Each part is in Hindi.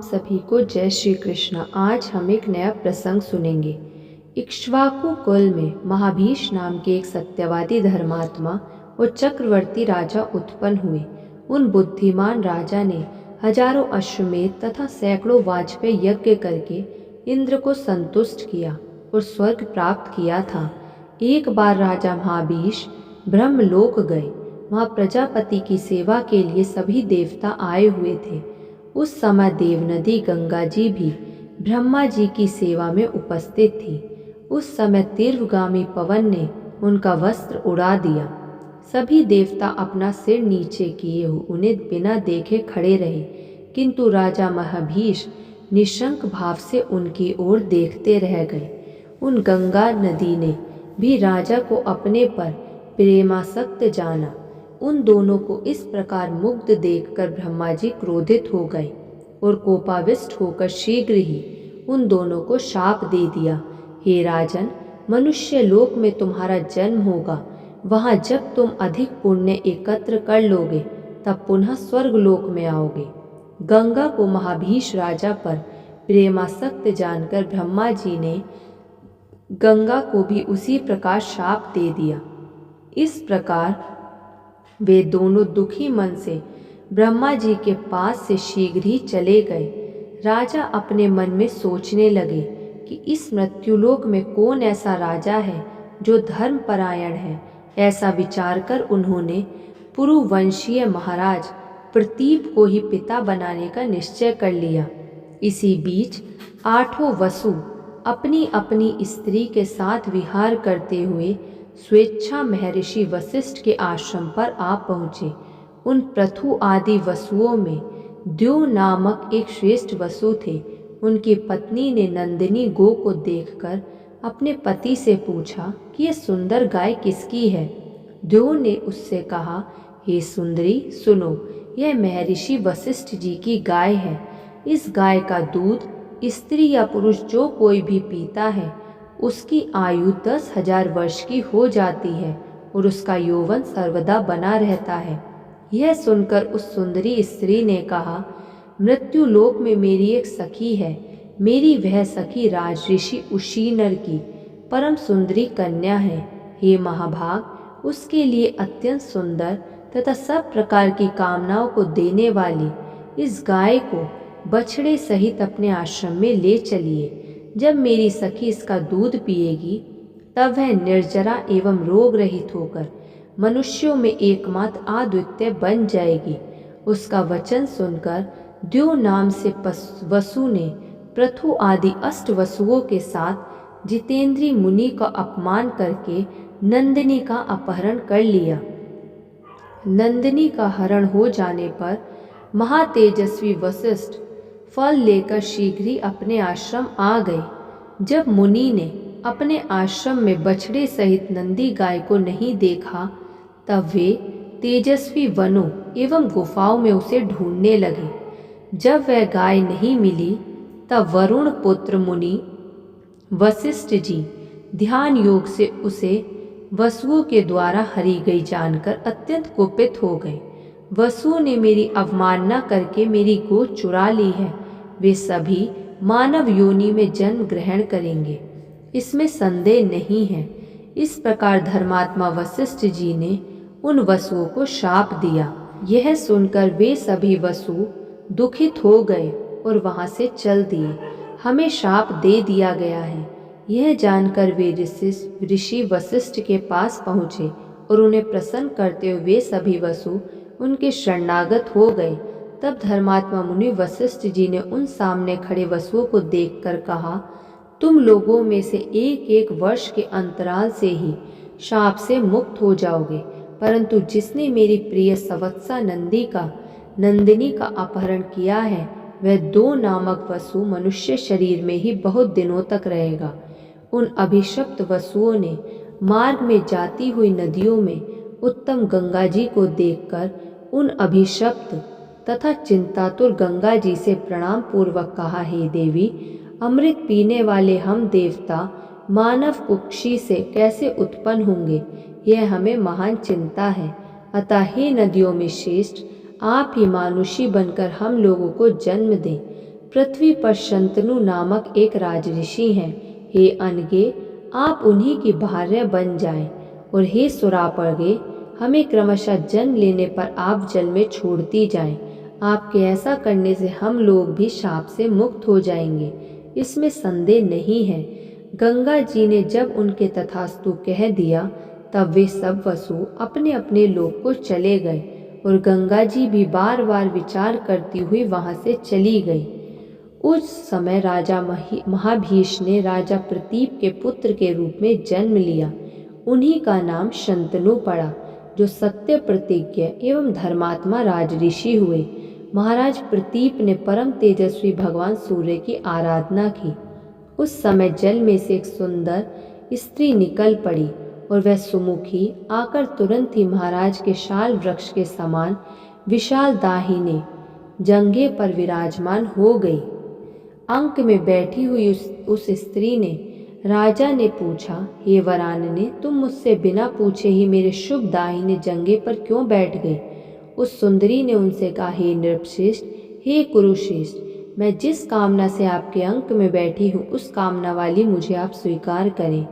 सभी को जय श्री कृष्ण। आज हम एक नया प्रसंग सुनेंगे। इक्ष्वाकु कुल में महाभीष नाम के एक सत्यवादी धर्मात्मा और चक्रवर्ती राजा उत्पन्न हुए। उन बुद्धिमान राजा ने हजारों अश्वमेध तथा सैकड़ों वाजपेयी यज्ञ करके इंद्र को संतुष्ट किया और स्वर्ग प्राप्त किया था। एक बार राजा महाभीष ब्रह्मलोक गए। वहाँ प्रजापति की सेवा के लिए सभी देवता आए हुए थे। उस समय देवनदी गंगा जी भी ब्रह्मा जी की सेवा में उपस्थित थी। उस समय तीव्रगामी पवन ने उनका वस्त्र उड़ा दिया। सभी देवता अपना सिर नीचे किए उन्हें बिना देखे खड़े रहे, किंतु राजा महाभीष निशंक भाव से उनकी ओर देखते रह गए। उन गंगा नदी ने भी राजा को अपने पर प्रेमासक्त जाना। उन दोनों को इस प्रकार मुग्ध देखकर ब्रह्मा जी क्रोधित हो गए और कोपाविष्ट होकर शीघ्र ही उन दोनों को शाप दे दिया। हे राजन, मनुष्य लोक में तुम्हारा जन्म होगा। वहाँ जब तुम अधिक पुण्य एकत्र कर लोगे तब पुनः स्वर्ग लोक में आओगे। गंगा को महाभीष राजा पर प्रेमासक्त जानकर ब्रह्मा जी ने गंगा को भी उसी प्रकार शाप दे दिया। इस प्रकार वे दोनों दुखी मन से ब्रह्मा जी के पास से शीघ्र ही चले गए। राजा अपने मन में सोचने लगे कि इस मृत्युलोक में कौन ऐसा राजा है जो धर्मपरायण है। ऐसा विचार कर उन्होंने पुरुवंशीय महाराज प्रतीप को ही पिता बनाने का निश्चय कर लिया। इसी बीच आठों वसु अपनी अपनी स्त्री के साथ विहार करते हुए स्वेच्छा महर्षि वशिष्ठ के आश्रम पर आ पहुँचे। उन पृथु आदि वसुओं में द्यौ नामक एक श्रेष्ठ वसु थे। उनकी पत्नी ने नंदिनी गो को देखकर अपने पति से पूछा कि यह सुंदर गाय किसकी है। द्यौ ने उससे कहा, हे सुंदरी, सुनो, यह महर्षि वशिष्ठ जी की गाय है। इस गाय का दूध स्त्री या पुरुष जो कोई भी पीता है उसकी आयु 10,000 वर्ष की हो जाती है और उसका यौवन सर्वदा बना रहता है। यह सुनकर उस सुंदरी स्त्री ने कहा, मृत्युलोक में मेरी एक सखी है। मेरी वह सखी राजऋषि उशीनर की परम सुंदरी कन्या है। हे महाभाग, उसके लिए अत्यंत सुंदर तथा सब प्रकार की कामनाओं को देने वाली इस गाय को बछड़े सहित अपने आश्रम में ले चलिए। जब मेरी सखी इसका दूध पिएगी तब वह निर्जरा एवं रोग रहित होकर मनुष्यों में एकमात्र अद्वितीय बन जाएगी। उसका वचन सुनकर द्यौ नाम से वसु ने पृथु आदि अष्ट वसुओं के साथ जितेंद्री मुनि का अपमान करके नंदिनी का अपहरण कर लिया। नंदिनी का हरण हो जाने पर महातेजस्वी वशिष्ठ फल लेकर शीघ्र ही अपने आश्रम आ गए। जब मुनि ने अपने आश्रम में बछड़े सहित नंदी गाय को नहीं देखा तब वे तेजस्वी वनों एवं गुफाओं में उसे ढूंढने लगे। जब वह गाय नहीं मिली तब वरुण पुत्र मुनि वशिष्ठ जी ध्यान योग से उसे वसुओं के द्वारा हरी गई जानकर अत्यंत कुपित हो गए। वसुओं ने मेरी अवमानना करके मेरी गोद चुरा ली है। वे सभी मानव योनि में जन्म ग्रहण करेंगे, इसमें संदेह नहीं है। इस प्रकार धर्मात्मा वशिष्ठ जी ने उन वसुओं को शाप दिया। यह सुनकर वे सभी वसु दुखित हो गए और वहां से चल दिए। हमें शाप दे दिया गया है। यह जानकर वे ऋषि वशिष्ठ के पास पहुँचे और उन्हें प्रसन्न करते हुए वे सभी वसु उनके शरणागत हो गए। तब धर्मात्मा मुनि वशिष्ठ जी ने उन सामने खड़े वसुओं को देखकर कहा, तुम लोगों में से एक एक वर्ष के अंतराल से ही शाप से मुक्त हो जाओगे, परंतु जिसने मेरी प्रिय सवत्सा नंदिनी का अपहरण किया है वह द्यौ नामक वसु मनुष्य शरीर में ही बहुत दिनों तक रहेगा। उन अभिशप्त वसुओं ने मार्ग में जाती हुई नदियों में उत्तम गंगा जी को देखकर उन अभिशप्त तथा चिंतातुर गंगा जी से प्रणाम पूर्वक कहा, हे देवी, अमृत पीने वाले हम देवता मानव कुक्षी से कैसे उत्पन्न होंगे, यह हमें महान चिंता है। अतः हे नदियों में श्रेष्ठ, आप ही मानुषी बनकर हम लोगों को जन्म दें। पृथ्वी पर शंतनु नामक एक राजऋषि हैं। हे अनगे, आप उन्हीं की भार्या बन जाएं। और हे सुरापर्गे, हमें क्रमशः जन्म लेने पर आप जल में छोड़ती जाएं। आपके ऐसा करने से हम लोग भी शाप से मुक्त हो जाएंगे, इसमें संदेह नहीं है। गंगा जी ने जब उनके तथास्तु कह दिया, तब वे सब वसु अपने अपने लोक को चले गए और गंगा जी भी बार बार विचार करती हुई वहां से चली गई। उस समय राजा महाभीष ने राजा प्रतीप के पुत्र के रूप में जन्म लिया। उन्हीं का नाम शंतनु पड़ा, जो सत्य प्रतिज्ञ एवं धर्मात्मा राजऋषि हुए। महाराज प्रतीप ने परम तेजस्वी भगवान सूर्य की आराधना की। उस समय जल में से एक सुंदर स्त्री निकल पड़ी और वह सुमुखी आकर तुरंत ही महाराज के शाल वृक्ष के समान विशाल दाहिने जंघे पर विराजमान हो गई। अंक में बैठी हुई उस स्त्री ने राजा ने पूछा, हे वरानने, तुम मुझसे बिना पूछे ही मेरे शुभ दाहिने जंघे पर क्यों बैठ गई? उस सुंदरी ने उनसे कहा, हे नृपश्रेष्ठ, हे कुरुश्रेष्ठ, मैं जिस कामना से आपके अंक में बैठी हूँ उस कामना वाली मुझे आप स्वीकार करें।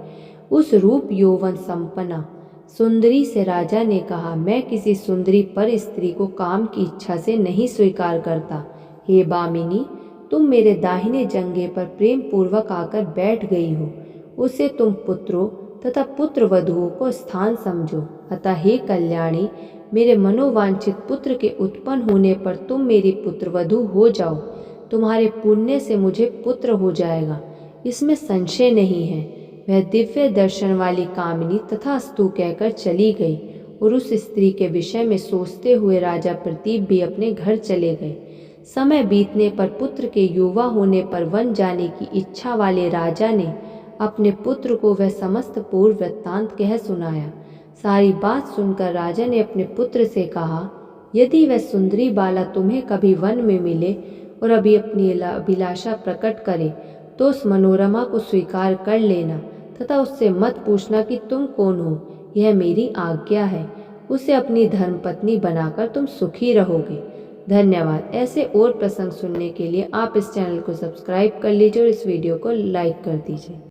उस रूप यौवन संपन्ना सुंदरी से राजा ने कहा, मैं किसी सुंदरी पर स्त्री को काम की इच्छा से नहीं स्वीकार करता। हे बामिनी, तुम मेरे दाहिने जंघे पर प्रेम पूर्वक आकर बैठ गई हो, उसे तुम पुत्रों तथा पुत्र वधुओं को स्थान समझो। अतः हे कल्याणी, मेरे मनोवांछित पुत्र के उत्पन्न होने पर तुम मेरी पुत्रवधू हो जाओ। तुम्हारे पुण्य से मुझे पुत्र हो जाएगा, इसमें संशय नहीं है। वह दिव्य दर्शन वाली कामिनी तथास्तु कहकर चली गई और उस स्त्री के विषय में सोचते हुए राजा प्रतीप भी अपने घर चले गए। समय बीतने पर पुत्र के युवा होने पर वन जाने की इच्छा वाले राजा ने अपने पुत्र को वह समस्त पूर्व वृत्तांत कह सुनाया। सारी बात सुनकर राजा ने अपने पुत्र से कहा, यदि वह सुंदरी बाला तुम्हें कभी वन में मिले और अभी अपनी अभिलाषा प्रकट करे तो उस मनोरमा को स्वीकार कर लेना तथा उससे मत पूछना कि तुम कौन हो, यह मेरी आज्ञा है। उसे अपनी धर्मपत्नी बनाकर तुम सुखी रहोगे। धन्यवाद। ऐसे और प्रसंग सुनने के लिए आप इस चैनल को सब्सक्राइब कर लीजिए और इस वीडियो को लाइक कर दीजिए।